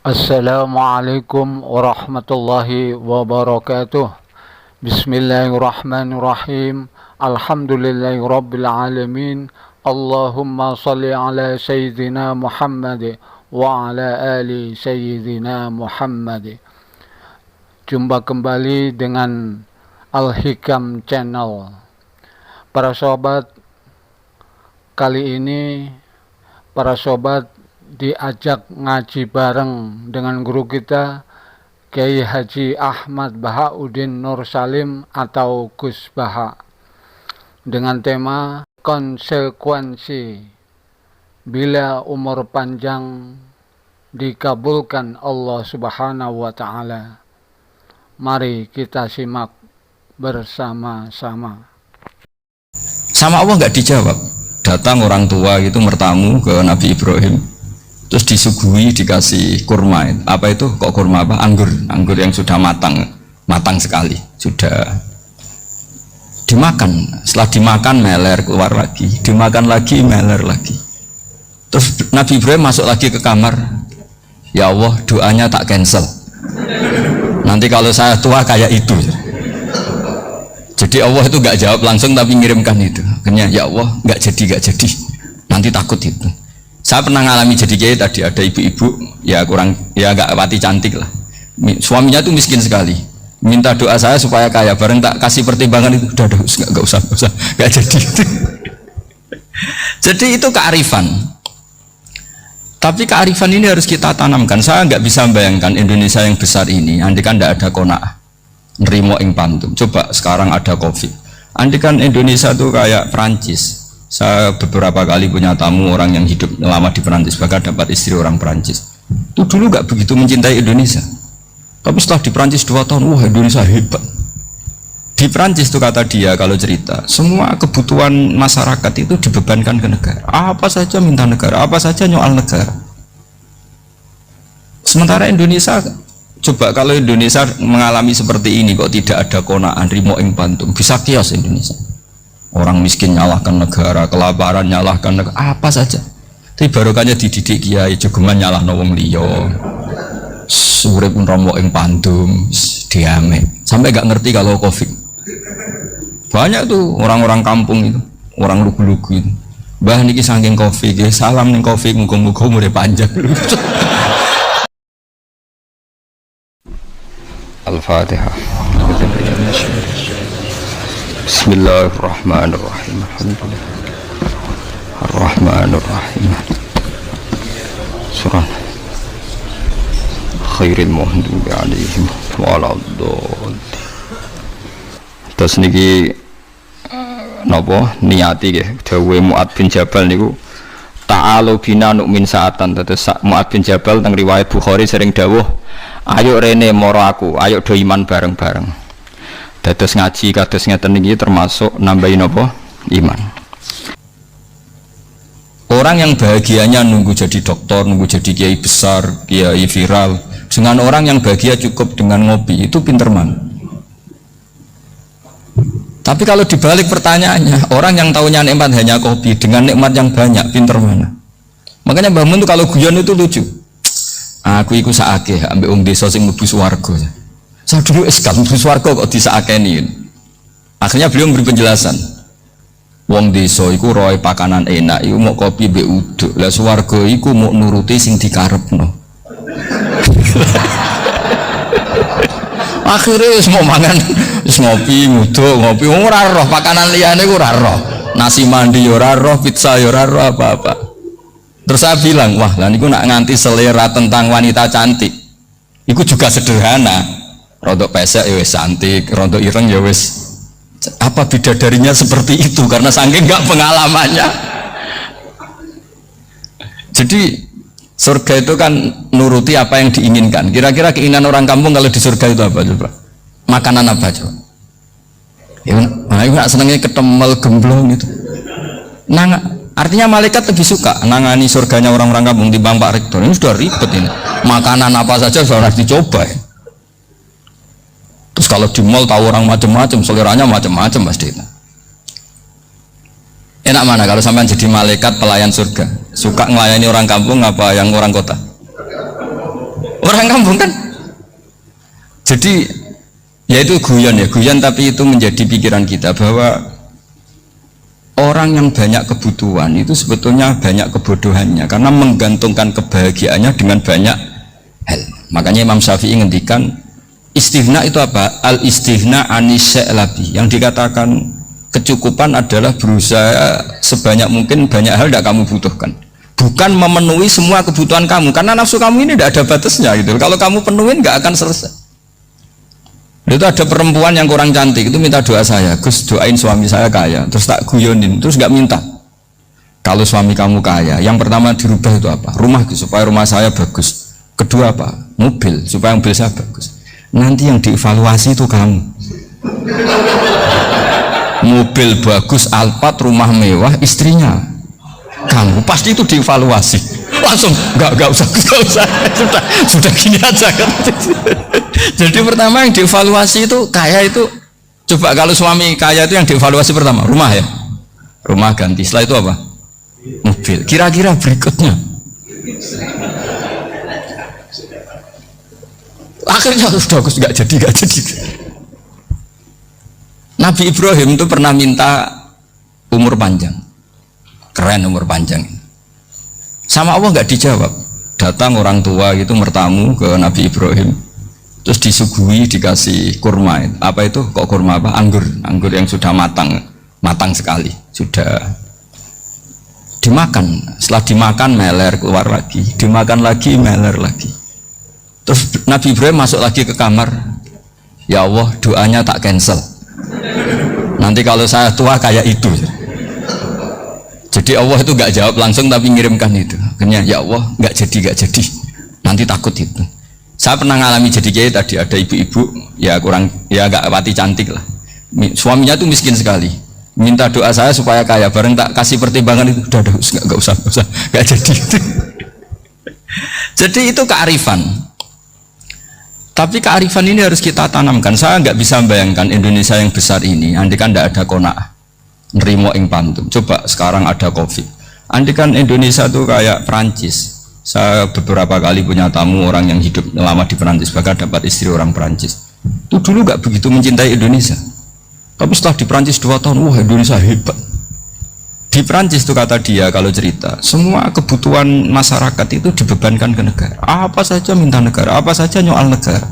Assalamualaikum warahmatullahi wabarakatuh. Bismillahirrahmanirrahim. Alhamdulillahirabbil alamin. Allahumma salli ala sayyidina Muhammad wa ala ali sayyidina Muhammad. Jumpa kembali dengan Al-Hikam Channel. Para sahabat, kali ini para sahabat diajak ngaji bareng dengan guru kita Kiai Haji Ahmad Bahauddin Nur Salim atau Gus Baha, dengan tema konsekuensi bila umur panjang dikabulkan Allah Subhanahu wa Ta'ala. Mari kita simak bersama-sama. Sama Allah nggak dijawab. Datang orang tua itu bertamu ke Nabi Ibrahim, terus disuguhi, dikasih kurma. Apa itu? Kok kurma apa? Anggur yang sudah matang sekali, sudah dimakan. Setelah dimakan meler keluar lagi, dimakan lagi meler lagi. Terus Nabi Ibrahim masuk lagi ke kamar. Ya Allah, doanya tak cancel. Nanti kalau saya tua kayak itu. Jadi Allah itu nggak jawab langsung tapi ngirimkan itu. Akhirnya ya Allah nggak jadi. Nanti takut itu. Saya pernah ngalami jadi kiai tadi, ada ibu-ibu ya nggak pati cantik lah, suaminya tuh miskin sekali, minta doa saya supaya kaya, bareng tak kasih pertimbangan itu udah nggak usah nggak jadi. Jadi itu kearifan, tapi kearifan ini harus kita tanamkan. Saya nggak bisa membayangkan Indonesia yang besar ini andikan tidak ada qanaah nerimo ing pantum. Coba sekarang ada COVID, andikan Indonesia tuh kayak Prancis. Saya beberapa kali punya tamu orang yang hidup lama di Perancis, bahkan dapat istri orang Perancis. Itu dulu nggak begitu mencintai Indonesia, tapi setelah di Perancis 2 tahun, wah Indonesia hebat. Di Perancis itu kata dia kalau cerita, semua kebutuhan masyarakat itu dibebankan ke negara. Apa saja minta negara, apa saja nyoal negara. Sementara Indonesia, coba kalau Indonesia mengalami seperti ini kok tidak ada qanaah rimo ing pantum, bisa kios Indonesia. Orang miskin nyalahkan negara, kelaparan nyalahkan negara, apa saja. Tapi barokahnya dididik kiai jogeman nyalahno wong liya. Urip pun romo ing pandum, diame. Sampai gak ngerti kalau Covid. Banyak tuh orang-orang kampung itu, orang lugu-lugu itu. Mbah niki saking Covid, salam ning Covid, muga-muga umure panjang. Al-Fatihah. Bismillahirrahmanirrahim. Ar-Rahmanirrahim. Surah Khairil Muhdubi alaihim waladdallin. Terus niki napa niati nggih dawuhe Mu'ad bin Jabal niku ta'alu bina nu'min sa'atan. Terus Mu'ad bin Jabal teng riwayat Bukhari sering dawuh, ayo rene moro aku, ayo do iman bareng-bareng. Dados ngaji kados ngeten iki termasuk nambahin apa? Iman. Orang yang bahagianya nunggu jadi dokter, nunggu jadi kiai besar, kiai viral, dengan orang yang bahagia cukup dengan ngopi, itu pinter mana? Tapi kalau dibalik pertanyaannya, orang yang tahunya nikmat hanya kopi dengan nikmat yang banyak, pinter mana? Makanya Mbah Mun itu kalau guyon itu lucu. Aku iku saake ambek wong desa sing mlebu swarga. Saya dulu eskal mlebu swarga kok disakeni. Akhirnya beliau memberi penjelasan. Wong desa iku roe pakanan enak, iku mau kopi mbek uduk. Lah swarga iku mau nuruti sing dikarepno. Akhirnya wis mau mangan, wis ngopi, nguduk, ngopi, ora roh pakanan liyane ku ora roh. Nasi mandi ya ora roh, pizza ya ora roh apa-apa. Terus saya bilang, wah lah niku nak nganti selera tentang wanita cantik. Iku juga sederhana. Rodok pesek ya wis cantik, rodok ireng ya wis. Apa bidadarinya seperti itu karena saking enggak pengalamannya. Jadi surga itu kan nuruti apa yang diinginkan. Kira-kira keinginan orang kampung kalau di surga itu apa coba? Makanan apa coba? Ya, nah itu gak senengnya ketemel gemblong gitu. Nah, artinya malaikat lebih suka nangani surganya orang-orang kampung di Bang Pak Rektor. Ini sudah ribet ini. Makanan apa saja sudah harus dicoba ya. Terus kalau di mall tahu orang macam-macam, seleranya macam-macam pasti. Enak mana kalau sampai jadi malaikat pelayan surga? Suka melayani orang kampung apa yang orang kota? Orang kampung kan. Jadi ya itu guyon, tapi itu menjadi pikiran kita bahwa orang yang banyak kebutuhan itu sebetulnya banyak kebodohannya karena menggantungkan kebahagiaannya dengan banyak hal. Makanya Imam Syafi'i ngendikan istighna itu apa? Al istighna anisya'i, yang dikatakan kecukupan adalah berusaha sebanyak mungkin banyak hal tidak kamu butuhkan, bukan memenuhi semua kebutuhan kamu, karena nafsu kamu ini tidak ada batasnya gitu. Kalau kamu penuhin nggak akan selesai. Itu ada perempuan yang kurang cantik itu minta doa saya, Gus doain suami saya kaya, terus tak guyonin, terus nggak minta. Kalau suami kamu kaya, yang pertama dirubah itu apa? Rumah, supaya rumah saya bagus. Kedua apa? Mobil, supaya mobil saya bagus. Nanti yang dievaluasi itu kamu. Mobil bagus, Alphard, rumah mewah, istrinya kamu, pasti itu dievaluasi. Langsung nggak usah sudah gini aja kan. Jadi pertama yang dievaluasi itu kaya itu, coba kalau suami kaya itu yang dievaluasi pertama rumah ya, rumah ganti, setelah itu apa? Mobil. Kira-kira berikutnya akhirnya sudah nggak jadi. Nabi Ibrahim itu pernah minta umur panjang, keren umur panjang, sama Allah nggak dijawab. Datang orang tua itu bertamu ke Nabi Ibrahim, terus disuguhi dikasih kurma. Apa itu kok kurma apa? Anggur yang sudah matang sekali, sudah dimakan. Setelah dimakan meler keluar lagi, dimakan lagi meler lagi. Terus Nabi Ibrahim masuk lagi ke kamar, ya Allah doanya tak cancel, nanti kalau saya tua kayak itu. Jadi Allah itu nggak jawab langsung tapi ngirimkan itu. Akhirnya ya Allah nggak jadi, nanti takut itu. Saya pernah ngalami jadi kiai tadi, ada ibu-ibu ya kurang ya nggak pati cantik lah, suaminya tuh miskin sekali, minta doa saya supaya kaya, bareng tak kasih pertimbangan itu udah nggak usah nggak jadi. Jadi itu kearifan. Tapi kearifan ini harus kita tanamkan. Saya nggak bisa membayangkan Indonesia yang besar ini andai kan tidak ada kona'ah, nerimo ing pantum. Coba sekarang ada Covid, andai kan Indonesia tuh kayak Perancis. Saya beberapa kali punya tamu orang yang hidup lama di Perancis, bahkan dapat istri orang Perancis. Itu dulu nggak begitu mencintai Indonesia, tapi setelah di Perancis 2 tahun, wah Indonesia hebat. Di Perancis tuh kata dia kalau cerita, semua kebutuhan masyarakat itu dibebankan ke negara. Apa saja minta negara, apa saja nyoal negara.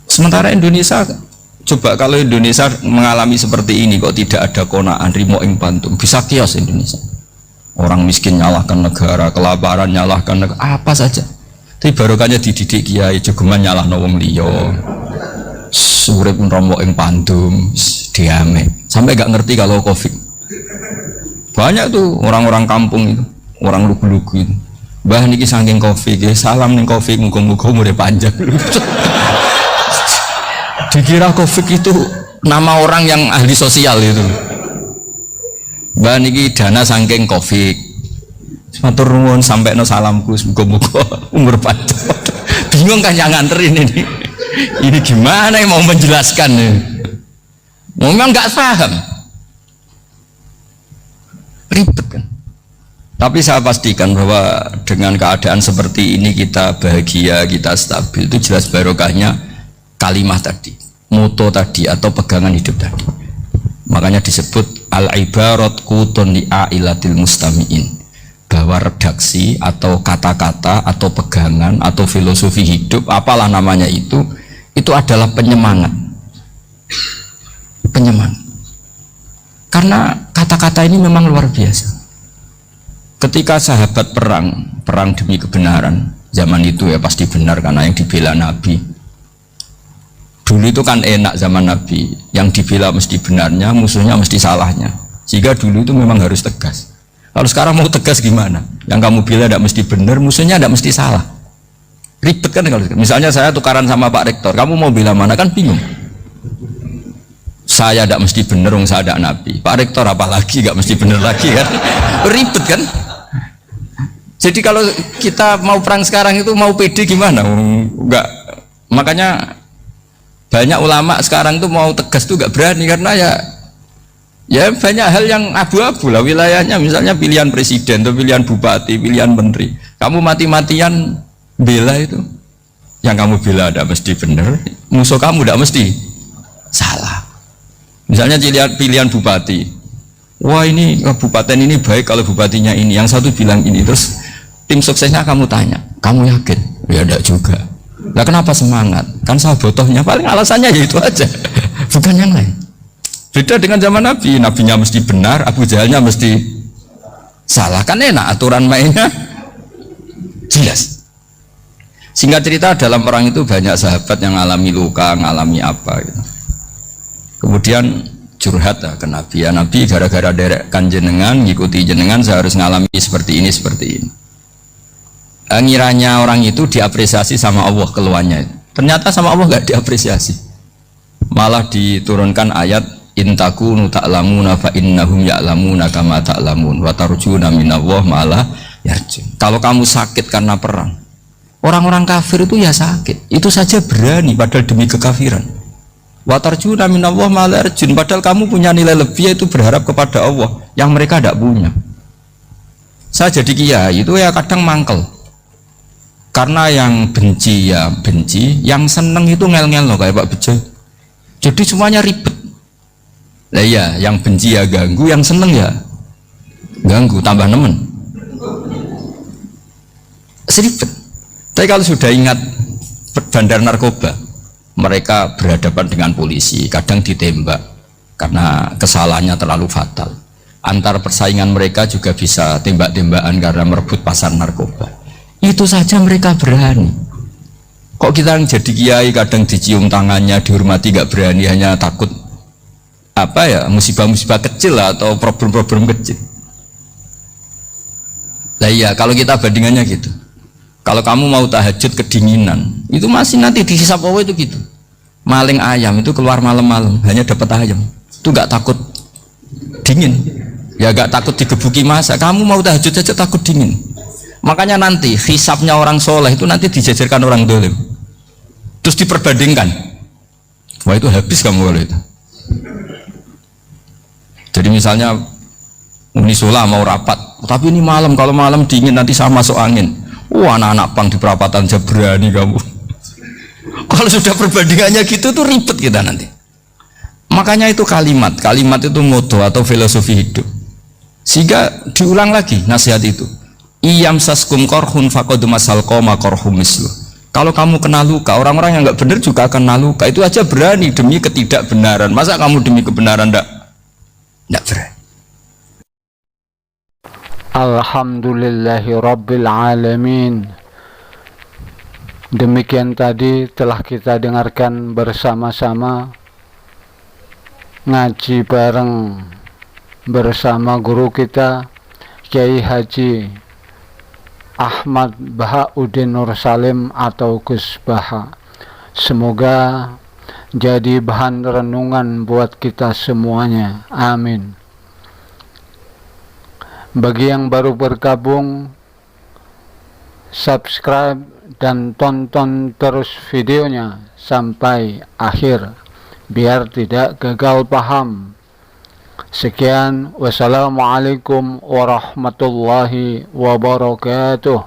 Sementara Indonesia, coba kalau Indonesia mengalami seperti ini kok tidak ada kona'an rimo ing pantum, bisa kios Indonesia. Orang miskin nyalahkan negara, kelaparan nyalahkan negara, apa saja. Tapi barokahnya dididik kiai jogeman nyalahno wong liya. Urip rimo ing pantum, diame. Sampai gak ngerti kalau Covid. Banyak tuh orang-orang kampung itu, orang lugu-lugu itu. Mbah niki saking Covid, salam ning Covid, muga-muga umure panjang. Dikira Covid itu nama orang yang ahli sosial itu. Mbah niki dana saking Covid. Matur nuwun sampekno salamku, muga-muga umur panjang. Bingung kan yang nganterin ini. Ini gimana yang mau menjelaskan nih? Memang nggak paham. Ribet kan. Tapi saya pastikan bahwa dengan keadaan seperti ini kita bahagia, kita stabil, itu jelas barokahnya kalimah tadi, moto tadi atau pegangan hidup tadi. Makanya disebut al-ibarat qutun li'ailatil mustami'in, bahwa redaksi atau kata-kata atau pegangan atau filosofi hidup, apalah namanya itu adalah penyemangat. Karena kata-kata ini memang luar biasa. Ketika sahabat perang demi kebenaran, zaman itu ya pasti benar karena yang dibela Nabi. Dulu itu kan enak zaman Nabi, yang dibela mesti benarnya, musuhnya mesti salahnya. Sehingga dulu itu memang harus tegas. Kalau sekarang mau tegas gimana? Yang kamu bela tidak mesti benar, musuhnya tidak mesti salah. Ribet kan kalau misalnya saya tukaran sama Pak Rektor, kamu mau bela mana kan bingung. Saya tidak mesti benar, saya ada Nabi. Pak Rektor apalagi nggak mesti benar lagi kan? Ribet kan? Jadi kalau kita mau perang sekarang itu mau pede gimana? Enggak. Makanya banyak ulama sekarang tuh mau tegas tuh nggak berani karena ya banyak hal yang abu-abu lah wilayahnya. Misalnya pilihan presiden atau pilihan bupati, pilihan menteri. Kamu mati-matian Bela itu yang kamu bela tidak mesti benar, musuh kamu tidak mesti salah. Misalnya pilihan bupati, wah ini kabupaten ini baik kalau bupatinya ini, yang satu bilang ini, terus tim suksesnya kamu tanya, kamu yakin? Ya tidak juga. Nah kenapa semangat? Kan saya botohnya, paling alasannya ya itu aja, bukan yang lain. Beda dengan zaman Nabi, nabinya mesti benar, Abu Jahalnya mesti salah, kan enak aturan mainnya jelas. Singkat cerita, dalam perang itu banyak sahabat yang mengalami luka, mengalami apa gitu. Kemudian curhat ke Nabi, ya Nabi gara-gara derekkan jenengan, ngikuti jenengan, saya harus mengalami seperti ini, seperti ini. Ngiranya orang itu diapresiasi sama Allah keluarnya, ternyata sama Allah nggak diapresiasi, malah diturunkan ayat intakunu ta'lamuna fa innahum ya'lamuna kama ta'lamun wa tarjuna minallah malah yarjun. Kalau kamu sakit karena perang, orang-orang kafir itu ya sakit, itu saja berani padahal demi kekafiran. Wa tarjuna minallah malah yarjun, padahal kamu punya nilai lebih, yaitu berharap kepada Allah yang mereka tidak punya. Saya jadi kiai itu ya kadang mangkel, karena yang benci ya benci, yang seneng itu ngel-ngel loh kayak Pak Bejo. Jadi semuanya ribet. Lah iya, yang benci ya ganggu, yang seneng ya ganggu, tambah nemen. Seribet. Tapi kalau sudah ingat bandar narkoba, mereka berhadapan dengan polisi, kadang ditembak karena kesalahannya terlalu fatal. Antar persaingan mereka juga bisa tembak-tembakan karena merebut pasar narkoba. Itu saja mereka berani. Kok kita yang jadi kiai kadang dicium tangannya, dihormati gak berani, hanya takut apa ya, musibah-musibah kecil lah, atau problem-problem kecil. Lah iya, kalau kita bandingannya gitu, kalau kamu mau tahajud kedinginan, itu masih nanti dihisap Allah itu gitu. Maling ayam itu keluar malam-malam hanya dapat ayam, itu gak takut dingin, ya gak takut digebuki masa. Kamu mau tahajud aja takut dingin. Makanya nanti hisapnya orang soleh itu nanti dijajarkan orang dolim, terus diperbandingkan, wah itu habis kamu kalau itu. Jadi misalnya Unisula mau rapat, tapi ini malam, kalau malam dingin nanti saya masuk angin. Wah anak-anak pang di perapatan aja berani kamu. Kalau sudah perbandingannya gitu tuh ribet kita nanti. Makanya itu kalimat itu moto atau filosofi hidup. Sehingga diulang lagi nasihat itu. Iyam saskum korhun faqad masal qoma korhum mislu. Kalau kamu kena luka, orang-orang yang nggak benar juga akan kena luka. Itu aja berani demi ketidakbenaran. Masa kamu demi kebenaran enggak berani? Alhamdulillahi Rabbil Alamin. Demikian tadi telah kita dengarkan bersama-sama, ngaji bareng bersama guru kita Kiai Haji Ahmad Bahauddin Nur Salim atau Gus Baha. Semoga jadi bahan renungan buat kita semuanya. Amin. Bagi yang baru bergabung, subscribe dan tonton terus videonya sampai akhir biar tidak gagal paham. Sekian, wassalamualaikum warahmatullahi wabarakatuh.